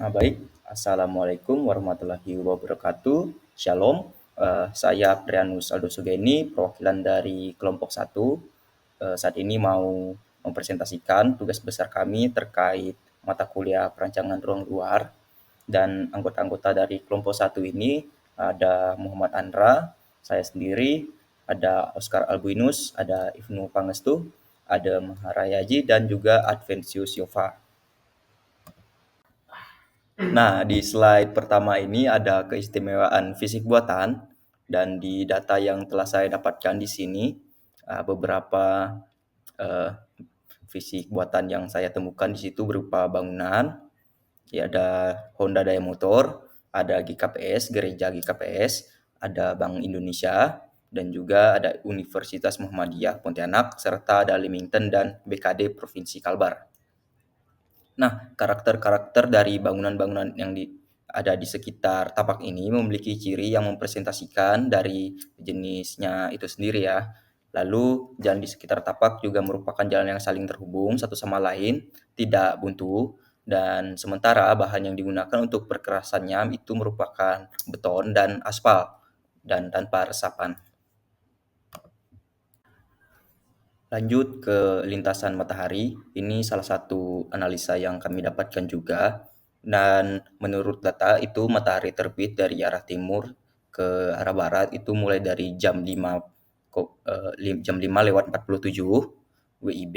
Baik, Assalamualaikum warahmatullahi wabarakatuh. Shalom, saya Prianus Aldo Sugeni, perwakilan dari kelompok 1. Saat ini mau mempresentasikan tugas besar kami terkait mata kuliah perancangan ruang luar. Dan anggota-anggota dari kelompok 1 ini ada Muhammad Andra, saya sendiri, ada Oscar Albuinus, ada Ibnu Pangestu, ada Maharayaji, dan juga Adventius Yova. Nah, di slide pertama ini ada keistimewaan fisik buatan, dan di data yang telah saya dapatkan di sini, beberapa fisik buatan yang saya temukan di situ berupa bangunan, ya ada Honda Daya Motor, ada GKPS, Gereja GKPS, ada Bank Indonesia, dan juga ada Universitas Muhammadiyah Pontianak, serta ada Leamington dan BKD Provinsi Kalbar. Nah, karakter-karakter dari bangunan-bangunan yang ada di sekitar tapak ini memiliki ciri yang mempresentasikan dari jenisnya itu sendiri ya. Lalu jalan di sekitar tapak juga merupakan jalan yang saling terhubung satu sama lain, tidak buntu, dan sementara bahan yang digunakan untuk perkerasannya itu merupakan beton dan aspal dan tanpa resapan. Lanjut ke lintasan matahari, ini salah satu analisa yang kami dapatkan juga. Dan menurut data itu matahari terbit dari arah timur ke arah barat itu mulai dari jam 5 lewat 47 WIB,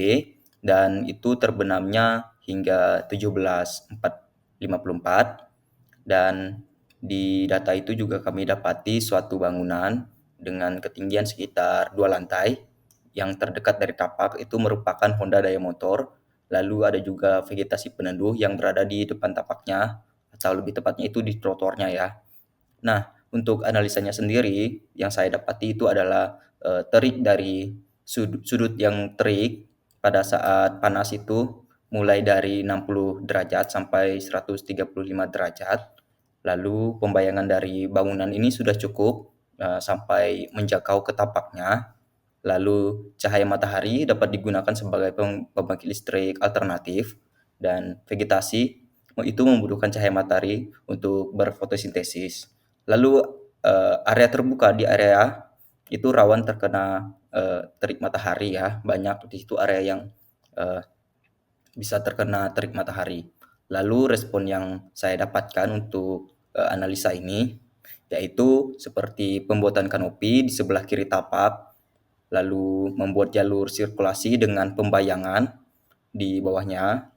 dan itu terbenamnya hingga 17.54. Dan di data itu juga kami dapati suatu bangunan dengan ketinggian sekitar 2 lantai yang terdekat dari tapak itu merupakan Honda Daya Motor. Lalu ada juga vegetasi peneduh yang berada di depan tapaknya, atau lebih tepatnya itu di trotoarnya ya. Nah, untuk analisanya sendiri yang saya dapati itu adalah terik dari sudut yang terik pada saat panas itu mulai dari 60 derajat sampai 135 derajat. Lalu pembayangan dari bangunan ini sudah cukup sampai menjangkau ke tapaknya. Lalu cahaya matahari dapat digunakan sebagai pembangkit listrik alternatif, dan vegetasi itu membutuhkan cahaya matahari untuk berfotosintesis. Lalu area terbuka di area itu rawan terkena terik matahari ya, banyak di situ area yang uh, bisa terkena terik matahari. Lalu respon yang saya dapatkan untuk analisa ini yaitu seperti pembuatan kanopi di sebelah kiri tapak, lalu membuat jalur sirkulasi dengan pembayangan di bawahnya,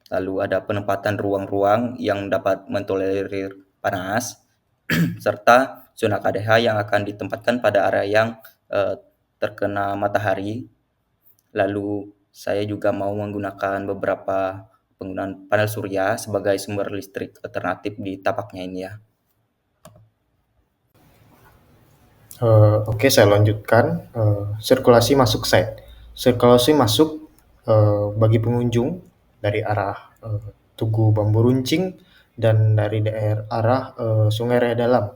lalu ada penempatan ruang-ruang yang dapat mentolerir panas, serta zona KDH yang akan ditempatkan pada area yang terkena matahari. Lalu saya juga mau menggunakan beberapa penggunaan panel surya sebagai sumber listrik alternatif di tapaknya ini ya. Oke, saya lanjutkan. Sirkulasi masuk site. Sirkulasi masuk bagi pengunjung dari arah Tugu Bambu Runcing dan dari daerah arah Sungai Raya Dalam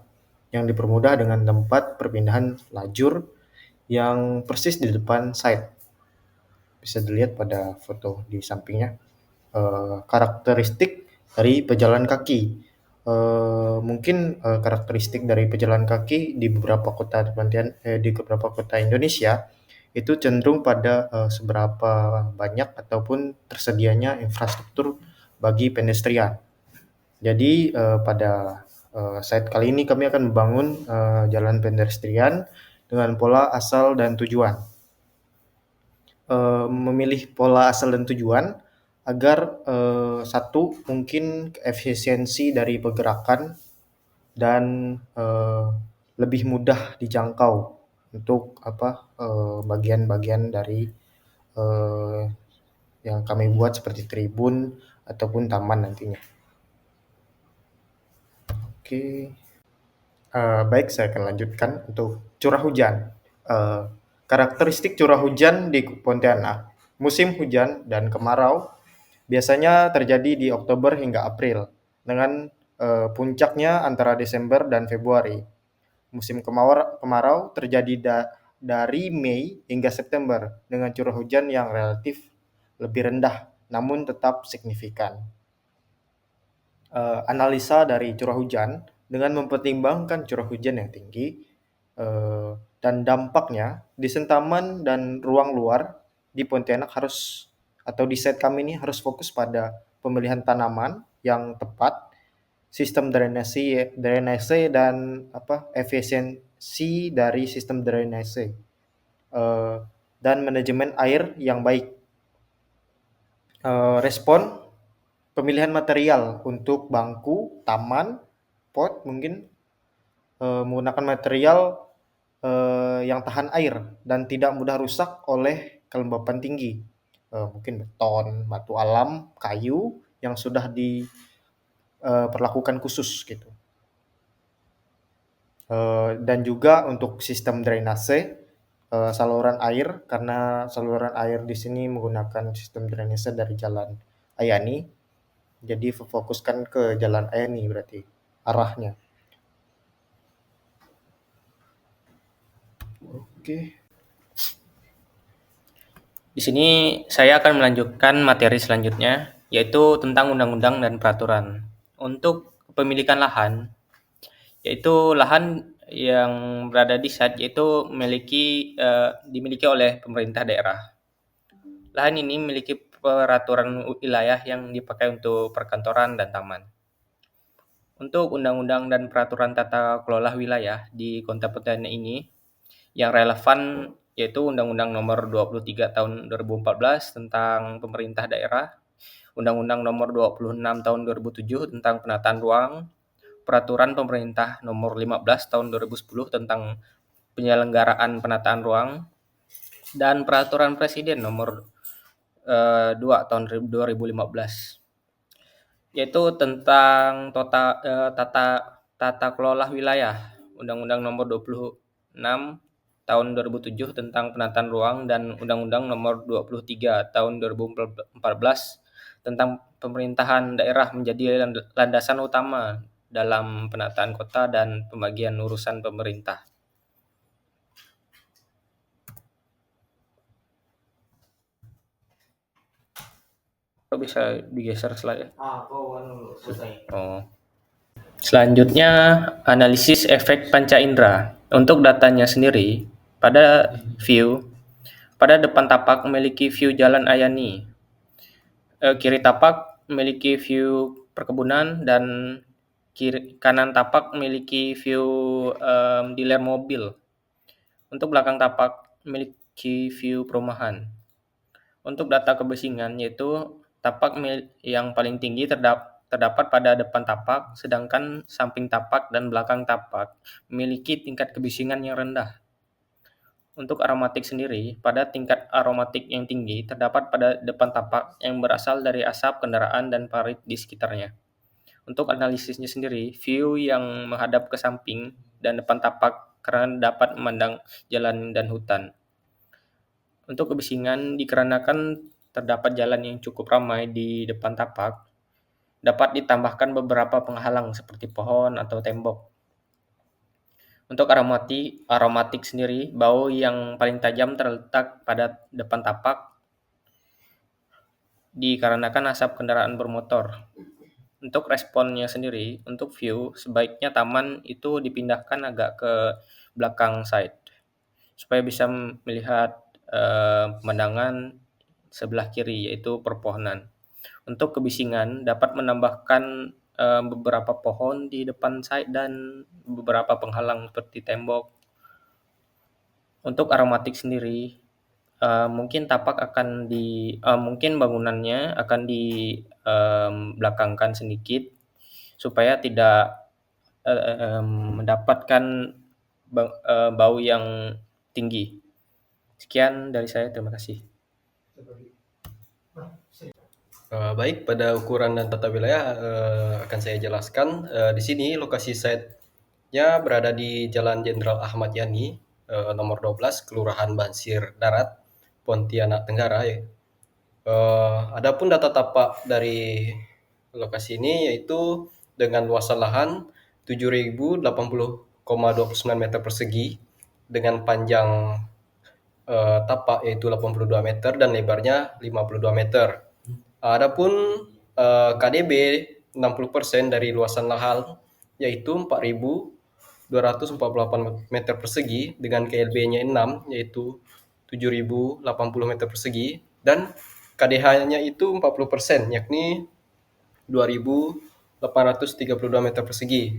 yang dipermudah dengan tempat perpindahan lajur yang persis di depan site. Bisa dilihat pada foto di sampingnya. Karakteristik dari pejalan kaki. Mungkin karakteristik dari pejalan kaki di beberapa kota di beberapa kota Indonesia itu cenderung pada seberapa banyak ataupun tersedianya infrastruktur bagi pedestrian. Jadi pada site kali ini kami akan membangun jalan pedestrian dengan pola asal dan tujuan. Memilih pola asal dan tujuan agar satu mungkin efisiensi dari pergerakan dan lebih mudah dijangkau untuk bagian-bagian dari eh, yang kami buat seperti tribun ataupun taman nantinya. Oke, baik, saya akan lanjutkan untuk curah hujan. Eh, Karakteristik curah hujan di Pontianak, musim hujan dan kemarau biasanya terjadi di Oktober hingga April, dengan puncaknya antara Desember dan Februari. Musim kemarau terjadi dari Mei hingga September dengan curah hujan yang relatif lebih rendah namun tetap signifikan. analisa dari curah hujan dengan mempertimbangkan curah hujan yang tinggi dan dampaknya di Sentaman dan ruang luar di Pontianak harus atau di set kami ini harus fokus pada pemilihan tanaman yang tepat, sistem drainase drainase dan efisiensi dari sistem drainase dan manajemen air yang baik. Respon pemilihan material untuk bangku, taman, pot mungkin menggunakan material yang tahan air dan tidak mudah rusak oleh kelembapan tinggi. Mungkin beton, batu alam, kayu yang sudah diperlakukan khusus gitu. Dan juga untuk sistem drainase saluran air, karena saluran air di sini menggunakan sistem drainase dari jalan Ayani, jadi fokuskan ke jalan Ayani berarti arahnya. Oke. Di sini saya akan melanjutkan materi selanjutnya, yaitu tentang undang-undang dan peraturan. Untuk kepemilikan lahan, yaitu lahan yang berada di SAT yaitu dimiliki oleh pemerintah daerah. Lahan ini memiliki peraturan wilayah yang dipakai untuk perkantoran dan taman. Untuk undang-undang dan peraturan tata kelola wilayah di Kota Pontianak ini, yang relevan yaitu Undang-Undang Nomor 23 Tahun 2014 tentang pemerintah daerah, Undang-Undang Nomor 26 Tahun 2007 tentang penataan ruang, Peraturan Pemerintah Nomor 15 Tahun 2010 tentang penyelenggaraan penataan ruang, dan Peraturan Presiden Nomor 2 Tahun 2015 yaitu tentang tata kelola wilayah, Undang-Undang Nomor 26 Tahun 2007 tentang penataan ruang, dan Undang-Undang Nomor 23 Tahun 2014 tentang pemerintahan daerah menjadi landasan utama dalam penataan kota dan pembagian urusan pemerintah. Kok bisa digeser slide? Oh. Selanjutnya, analisis efek panca indera. Untuk datanya sendiri, pada depan tapak memiliki view Jalan Ayani. Kiri tapak memiliki view perkebunan, dan kanan tapak memiliki view dealer mobil. Untuk belakang tapak memiliki view perumahan. Untuk data kebisingan, yaitu tapak yang paling tinggi terdapat pada depan tapak, sedangkan samping tapak dan belakang tapak memiliki tingkat kebisingan yang rendah. Untuk aromatik sendiri, pada tingkat aromatik yang tinggi terdapat pada depan tapak yang berasal dari asap kendaraan dan parit di sekitarnya. Untuk analisisnya sendiri, view yang menghadap ke samping dan depan tapak karena dapat memandang jalan dan hutan. Untuk kebisingan, dikarenakan terdapat jalan yang cukup ramai di depan tapak, dapat ditambahkan beberapa penghalang seperti pohon atau tembok. Untuk aromatik sendiri, bau yang paling tajam terletak pada depan tapak dikarenakan asap kendaraan bermotor. Untuk responnya sendiri, untuk view, sebaiknya taman itu dipindahkan agak ke belakang side, supaya bisa melihat pemandangan sebelah kiri, yaitu perpohonan. Untuk kebisingan, dapat menambahkan beberapa pohon di depan side dan beberapa penghalang seperti tembok. Untuk aromatik sendiri, mungkin mungkin bangunannya akan belakangkan sedikit supaya tidak mendapatkan bau yang tinggi. Sekian dari saya, terima kasih. Baik, pada ukuran dan tata wilayah akan saya jelaskan. Di sini lokasi site-nya berada di Jalan Jenderal Ahmad Yani, nomor 12, Kelurahan Bansir Darat, Pontianak Tenggara. Adapun data tapak dari lokasi ini yaitu dengan luasan lahan 7.080,29 meter persegi dengan panjang tapak yaitu 82 meter dan lebarnya 52 meter. Adapun KDB 60% dari luasan lahan, yaitu 4.248 meter persegi dengan KLB-nya 6, yaitu 7.080 meter persegi, dan KDH-nya itu 40%, yakni 2.832 meter persegi.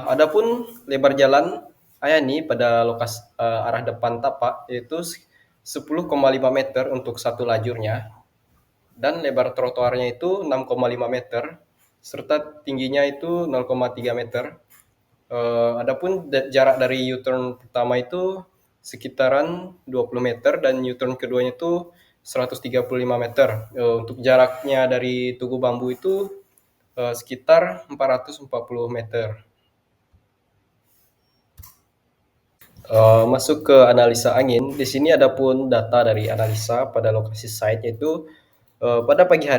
Adapun lebar jalan Ayani pada lokasi arah depan tapak yaitu 10,5 meter untuk satu lajurnya, dan lebar trotoarnya itu 6,5 meter serta tingginya itu 0,3 meter. Adapun jarak dari U-turn pertama itu sekitaran 20 meter dan U-turn keduanya itu 135 meter. Untuk jaraknya dari Tugu Bambu itu sekitar 440 meter. Masuk ke analisa angin, di sini ada pun data dari analisa pada lokasi site, yaitu pada pagi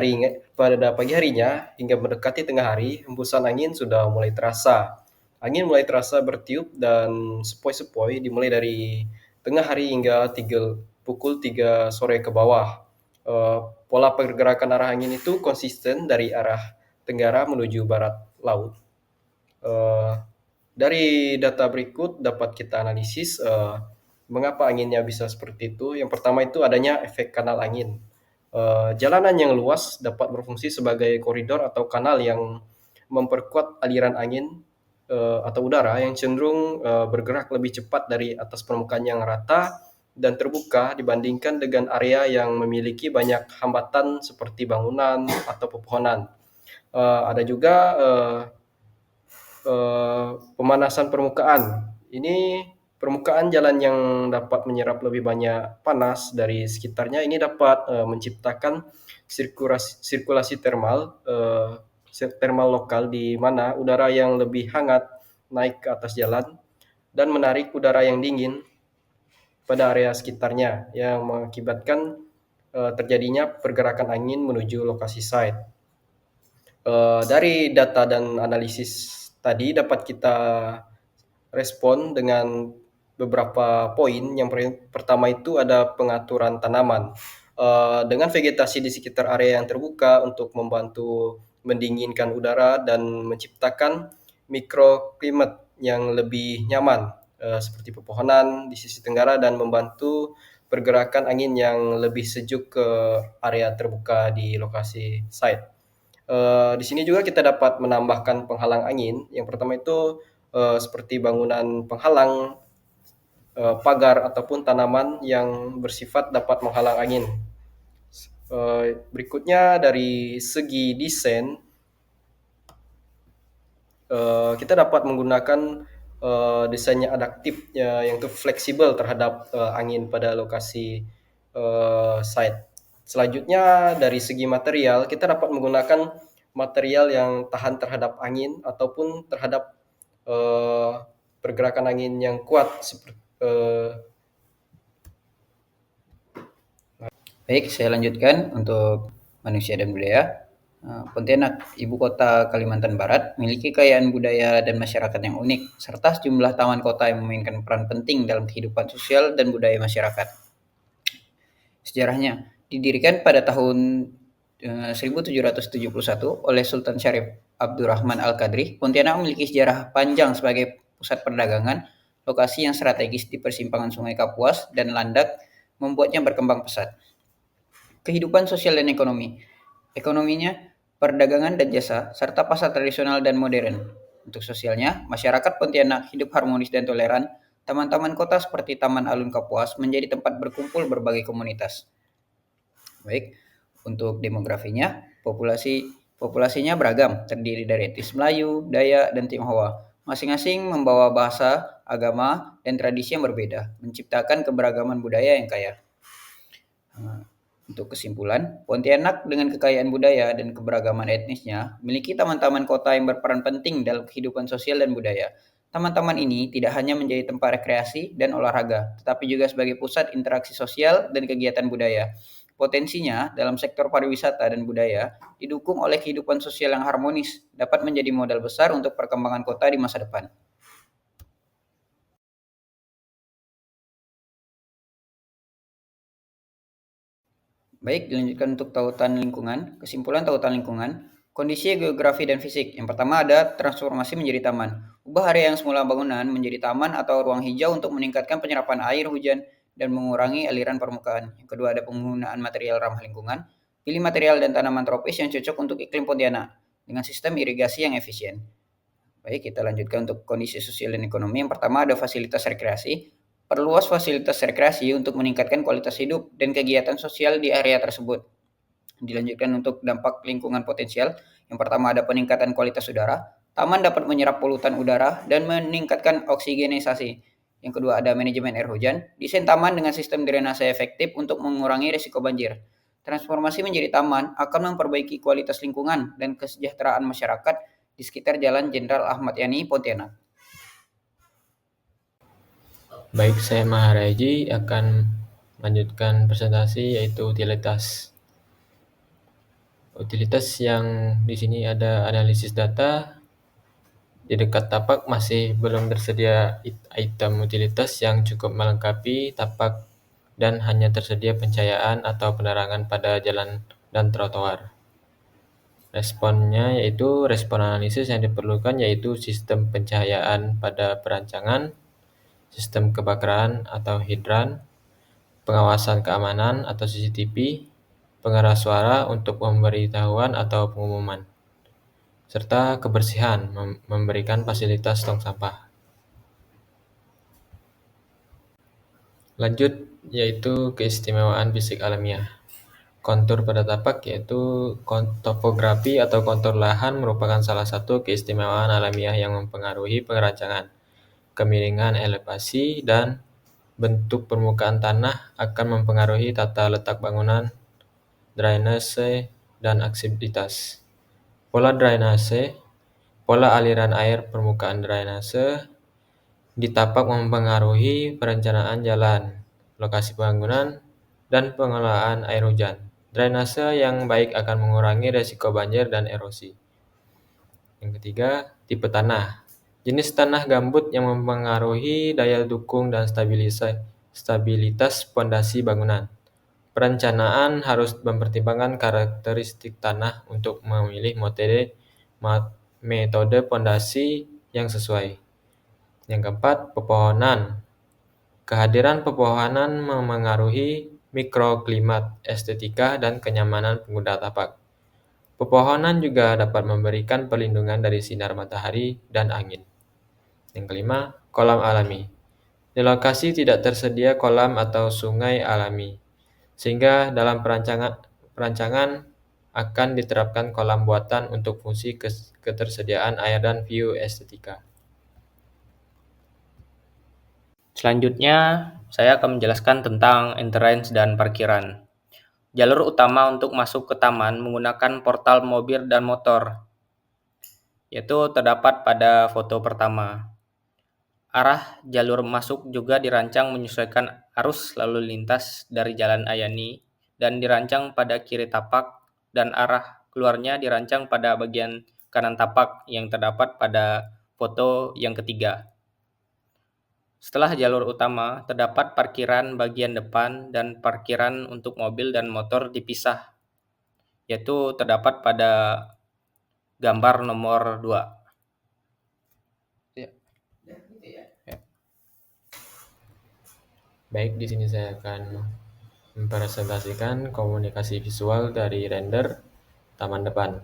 harinya hingga mendekati tengah hari, hembusan angin sudah mulai terasa. Angin mulai terasa bertiup dan sepoi-sepoi dimulai dari tengah hari hingga pukul 3 sore ke bawah. Pola pergerakan arah angin itu konsisten dari arah tenggara menuju barat laut. Dari data berikut dapat kita analisis mengapa anginnya bisa seperti itu. Yang pertama itu adanya efek kanal angin. Jalanan yang luas dapat berfungsi sebagai koridor atau kanal yang memperkuat aliran angin atau udara yang cenderung bergerak lebih cepat dari atas permukaan yang rata dan terbuka dibandingkan dengan area yang memiliki banyak hambatan seperti bangunan atau pepohonan. Ada juga pemanasan permukaan. Ini permukaan jalan yang dapat menyerap lebih banyak panas dari sekitarnya ini dapat menciptakan sirkulasi termal lokal di mana udara yang lebih hangat naik ke atas jalan dan menarik udara yang dingin pada area sekitarnya yang mengakibatkan terjadinya pergerakan angin menuju lokasi site. Dari data dan analisis tadi dapat kita respon dengan beberapa poin. Yang pertama itu ada pengaturan tanaman. Dengan vegetasi di sekitar area yang terbuka untuk membantu mendinginkan udara dan menciptakan mikroklimat yang lebih nyaman, seperti pepohonan di sisi tenggara dan membantu pergerakan angin yang lebih sejuk ke area terbuka di lokasi site. Di sini juga kita dapat menambahkan penghalang angin. Yang pertama itu seperti bangunan penghalang, pagar ataupun tanaman yang bersifat dapat menghalang angin. Berikutnya dari segi desain, kita dapat menggunakan desainnya adaptif yang fleksibel terhadap angin pada lokasi site. Selanjutnya dari segi material, kita dapat menggunakan material yang tahan terhadap angin ataupun terhadap pergerakan angin yang kuat. Baik, saya lanjutkan untuk manusia dan budaya. Pontianak, ibu kota Kalimantan Barat, memiliki kekayaan budaya dan masyarakat yang unik, serta sejumlah taman kota yang memainkan peran penting dalam kehidupan sosial dan budaya masyarakat. Sejarahnya, didirikan pada tahun 1771 oleh Sultan Syarif Abdurrahman Al-Qadri, Pontianak memiliki sejarah panjang sebagai pusat perdagangan, lokasi yang strategis di persimpangan Sungai Kapuas dan Landak membuatnya berkembang pesat. Kehidupan sosial dan ekonomi. Ekonominya, perdagangan dan jasa, serta pasar tradisional dan modern. Untuk sosialnya, masyarakat Pontianak hidup harmonis dan toleran. Taman-taman kota seperti Taman Alun Kapuas menjadi tempat berkumpul berbagai komunitas. Baik, untuk demografinya, populasinya beragam, terdiri dari etnis Melayu, Dayak, dan Tionghoa. Masing-masing membawa bahasa, agama, dan tradisi yang berbeda, menciptakan keberagaman budaya yang kaya. Untuk kesimpulan, Pontianak dengan kekayaan budaya dan keberagaman etnisnya memiliki taman-taman kota yang berperan penting dalam kehidupan sosial dan budaya. Taman-taman ini tidak hanya menjadi tempat rekreasi dan olahraga, tetapi juga sebagai pusat interaksi sosial dan kegiatan budaya. Potensinya dalam sektor pariwisata dan budaya didukung oleh kehidupan sosial yang harmonis, dapat menjadi modal besar untuk perkembangan kota di masa depan. Baik, dilanjutkan untuk tautan lingkungan. Kesimpulan tautan lingkungan, Kondisi geografi dan fisik. Yang pertama ada transformasi menjadi taman. Ubah area yang semula bangunan menjadi taman atau ruang hijau untuk meningkatkan penyerapan air hujan dan mengurangi aliran permukaan. Yang kedua ada penggunaan material ramah lingkungan. Pilih material dan tanaman tropis yang cocok untuk iklim Pontianak dengan sistem irigasi yang efisien. Baik, kita lanjutkan untuk kondisi sosial dan ekonomi. Yang pertama ada fasilitas rekreasi. Perluas fasilitas rekreasi untuk meningkatkan kualitas hidup dan kegiatan sosial di area tersebut. Dilanjutkan untuk dampak lingkungan potensial. Yang pertama ada peningkatan kualitas udara. Taman dapat menyerap polutan udara dan meningkatkan oksigenisasi. Yang kedua ada manajemen air hujan. Desain taman dengan sistem drainase efektif untuk mengurangi risiko banjir. Transformasi menjadi taman akan memperbaiki kualitas lingkungan dan kesejahteraan masyarakat di sekitar Jalan Jenderal Ahmad Yani, Pontianak. Baik, saya Maharaji akan melanjutkan presentasi yaitu utilitas. Utilitas yang di sini ada analisis data. Di dekat tapak masih belum tersedia item utilitas yang cukup melengkapi tapak dan hanya tersedia pencahayaan atau penerangan pada jalan dan trotoar. Responnya yaitu respon analisis yang diperlukan yaitu sistem pencahayaan pada perancangan, sistem kebakaran atau hidran, pengawasan keamanan atau CCTV, pengeras suara untuk pemberitahuan atau pengumuman, serta kebersihan memberikan fasilitas tong sampah. Lanjut yaitu keistimewaan fisik alamiah. Kontur pada tapak yaitu topografi atau kontur lahan merupakan salah satu keistimewaan alamiah yang mempengaruhi perancangan. Kemiringan elevasi dan bentuk permukaan tanah akan mempengaruhi tata letak bangunan, drainase, dan aksesibilitas. Pola drainase, pola aliran air permukaan drainase di tapak mempengaruhi perencanaan jalan, lokasi bangunan, dan pengelolaan air hujan. Drainase yang baik akan mengurangi risiko banjir dan erosi. Yang ketiga, tipe tanah. Jenis tanah gambut yang mempengaruhi daya dukung dan stabilitas pondasi bangunan. Perencanaan harus mempertimbangkan karakteristik tanah untuk memilih metode pondasi yang sesuai. Yang keempat, pepohonan. Kehadiran pepohonan memengaruhi mikroklimat, estetika, dan kenyamanan pengguna tapak. Pepohonan juga dapat memberikan perlindungan dari sinar matahari dan angin. Yang kelima, kolam alami. Di lokasi tidak tersedia kolam atau sungai alami, sehingga dalam perancangan akan diterapkan kolam buatan untuk fungsi ketersediaan air dan view estetika. Selanjutnya, saya akan menjelaskan tentang entrance dan parkiran. Jalur utama untuk masuk ke taman menggunakan portal mobil dan motor, yaitu terdapat pada foto pertama. Arah jalur masuk juga dirancang menyesuaikan arus lalu lintas dari Jalan Ayani dan dirancang pada kiri tapak, dan arah keluarnya dirancang pada bagian kanan tapak yang terdapat pada foto yang ketiga. Setelah jalur utama, terdapat parkiran bagian depan dan parkiran untuk mobil dan motor dipisah, yaitu terdapat pada gambar nomor 2. Baik, di sini saya akan mempresentasikan komunikasi visual dari render taman depan.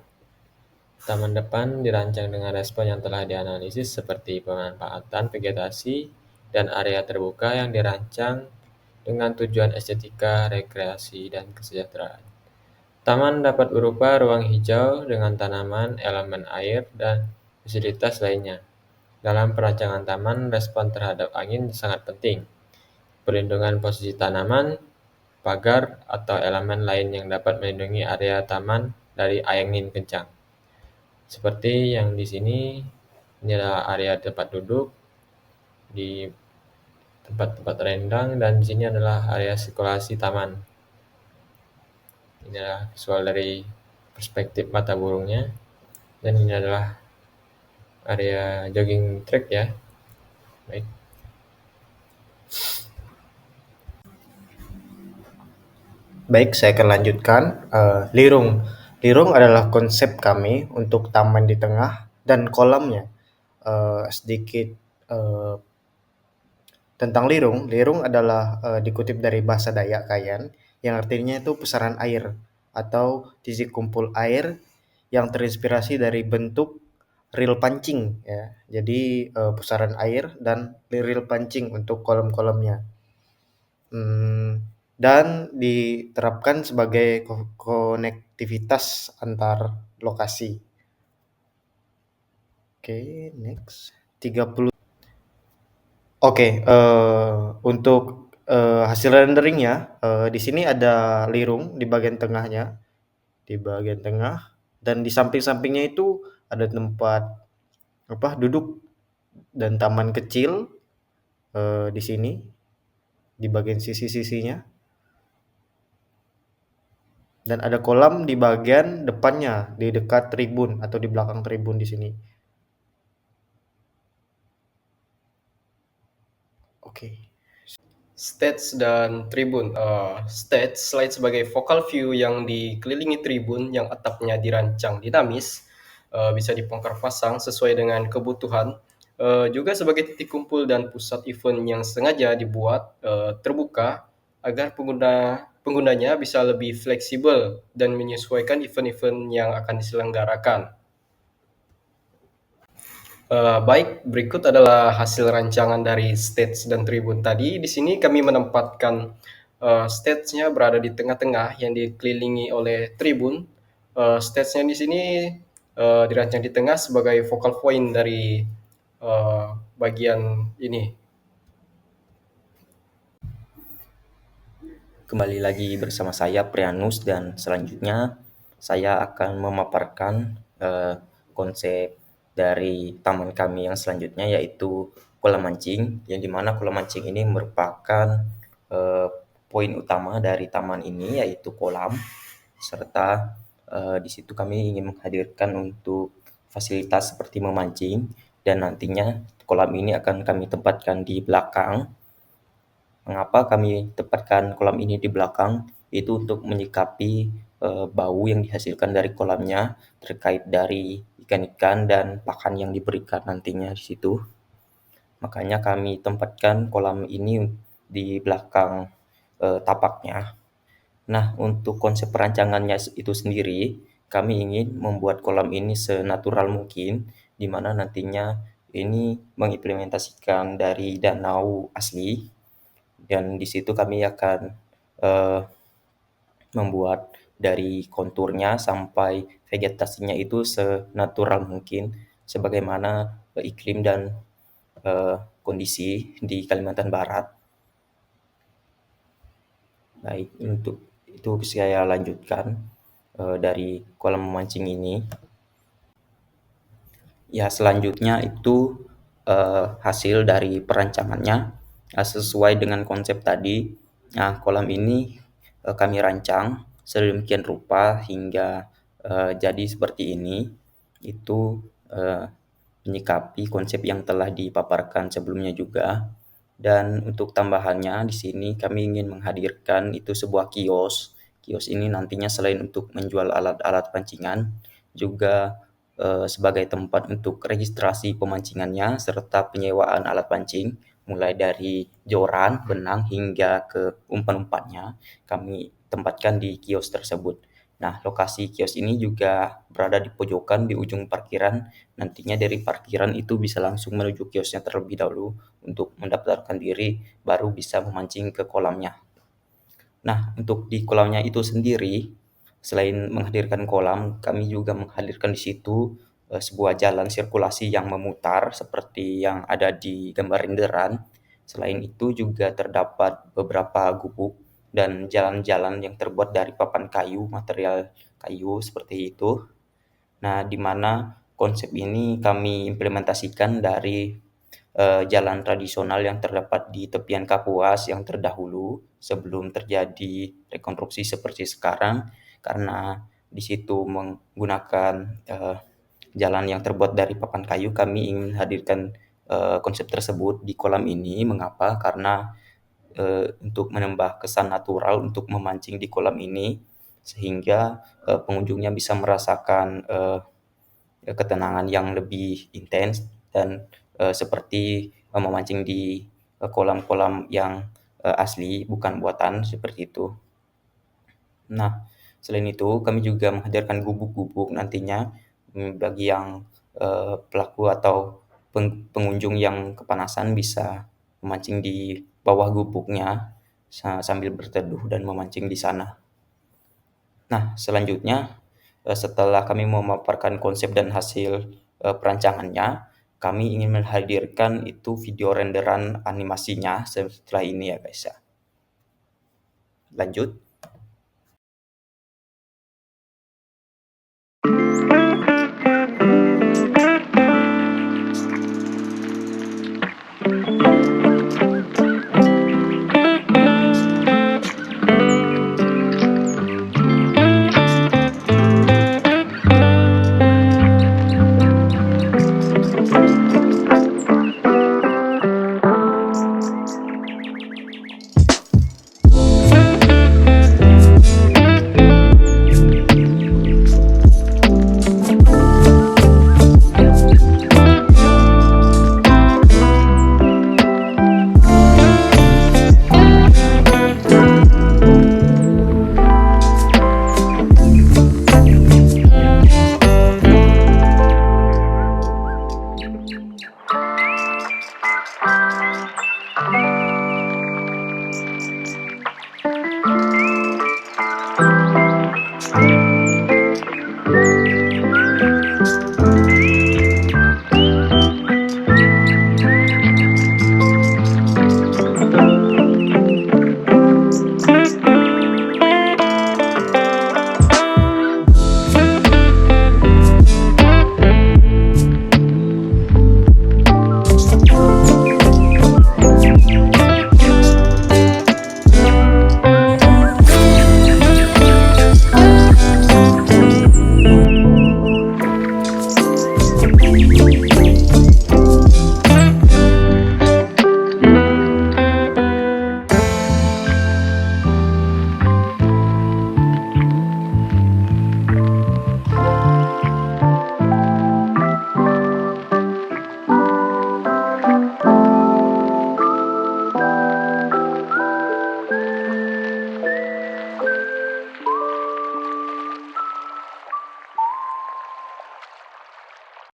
Taman depan dirancang dengan respon yang telah dianalisis seperti pemanfaatan vegetasi dan area terbuka yang dirancang dengan tujuan estetika, rekreasi, dan kesejahteraan. Taman dapat berupa ruang hijau dengan tanaman, elemen air, dan fasilitas lainnya. Dalam perancangan taman, respon terhadap angin sangat penting. Perlindungan posisi tanaman, pagar, atau elemen lain yang dapat melindungi area taman dari angin kencang. Seperti yang di sini, ini adalah area tempat duduk di tempat-tempat rindang, dan di sini adalah area sirkulasi taman. Ini adalah visual dari perspektif mata burungnya, dan ini adalah area jogging track ya. Baik. Baik, saya akan lanjutkan. Lirung. Lirung adalah konsep kami untuk taman di tengah dan kolamnya. Sedikit tentang lirung. Lirung adalah dikutip dari bahasa Dayak Kayan yang artinya itu pusaran air atau titik kumpul air yang terinspirasi dari bentuk reel pancing ya. Jadi pusaran air dan reel pancing untuk kolam-kolamnya. Dan diterapkan sebagai konektivitas antar lokasi. Oke, next. 30. Oke, untuk hasil renderingnya, di sini ada lirung di bagian tengahnya, dan di samping-sampingnya itu ada tempat duduk dan taman kecil di sini di bagian sisi-sisinya, dan ada kolam di bagian depannya di dekat tribun atau di belakang tribun di sini. Oke. Stage dan tribun. Stage selain sebagai focal view yang dikelilingi tribun yang atapnya dirancang dinamis, bisa dibongkar pasang sesuai dengan kebutuhan, juga sebagai titik kumpul dan pusat event yang sengaja dibuat terbuka agar penggunanya bisa lebih fleksibel dan menyesuaikan event-event yang akan diselenggarakan. Baik, berikut adalah hasil rancangan dari stage dan tribun tadi. Di sini kami menempatkan stage-nya berada di tengah-tengah yang dikelilingi oleh tribun. Stage-nya di sini dirancang di tengah sebagai focal point dari bagian ini. Kembali lagi bersama saya Prianus, dan selanjutnya saya akan memaparkan konsep dari taman kami yang selanjutnya, yaitu kolam mancing, yang dimana kolam mancing ini merupakan poin utama dari taman ini, yaitu kolam, serta di situ kami ingin menghadirkan untuk fasilitas seperti memancing, dan nantinya kolam ini akan kami tempatkan di belakang. Mengapa kami tempatkan kolam ini di belakang? Itu untuk menyikapi bau yang dihasilkan dari kolamnya terkait dari ikan-ikan dan pakan yang diberikan nantinya di situ. Makanya kami tempatkan kolam ini di belakang tapaknya. Nah, untuk konsep perancangannya itu sendiri, kami ingin membuat kolam ini senatural mungkin, di mana nantinya ini mengimplementasikan dari danau asli, dan di situ kami akan membuat dari konturnya sampai vegetasinya itu senatural mungkin sebagaimana iklim dan kondisi di Kalimantan Barat. Baik, untuk itu saya lanjutkan dari kolam memancing ini. Ya, selanjutnya itu hasil dari perancangannya sesuai dengan konsep tadi. Nah, kolam ini kami rancang sedemikian rupa hingga jadi seperti ini. Itu menyikapi konsep yang telah dipaparkan sebelumnya juga. Dan untuk tambahannya di sini kami ingin menghadirkan itu sebuah kios. Kios ini nantinya selain untuk menjual alat-alat pancingan, juga sebagai tempat untuk registrasi pemancingannya serta penyewaan alat pancing, mulai dari joran, benang hingga ke umpan-umpannya kami tempatkan di kios tersebut. Nah, lokasi kios ini juga berada di pojokan di ujung parkiran. Nantinya dari parkiran itu bisa langsung menuju kiosnya terlebih dahulu untuk mendaftarkan diri, baru bisa memancing ke kolamnya. Nah, untuk di kolamnya itu sendiri, selain menghadirkan kolam, kami juga menghadirkan di situ sebuah jalan sirkulasi yang memutar seperti yang ada di gambar renderan. Selain itu juga terdapat beberapa gubuk dan jalan-jalan yang terbuat dari papan kayu, material kayu seperti itu. Nah, di mana konsep ini kami implementasikan dari jalan tradisional yang terdapat di tepian Kapuas yang terdahulu sebelum terjadi rekonstruksi seperti sekarang, karena di situ menggunakan jalan yang terbuat dari papan kayu. Kami ingin hadirkan konsep tersebut di kolam ini. Mengapa? Karena untuk menambah kesan natural untuk memancing di kolam ini, sehingga pengunjungnya bisa merasakan ketenangan yang lebih intens dan seperti memancing di kolam-kolam yang asli, bukan buatan seperti itu. Nah, selain itu kami juga menghadirkan gubuk-gubuk nantinya bagi yang pelaku atau pengunjung yang kepanasan bisa memancing di bawah gubuknya sambil berteduh dan memancing di sana. Nah, selanjutnya setelah kami memaparkan konsep dan hasil perancangannya, kami ingin menghadirkan itu video renderan animasinya setelah ini ya guys ya. Lanjut.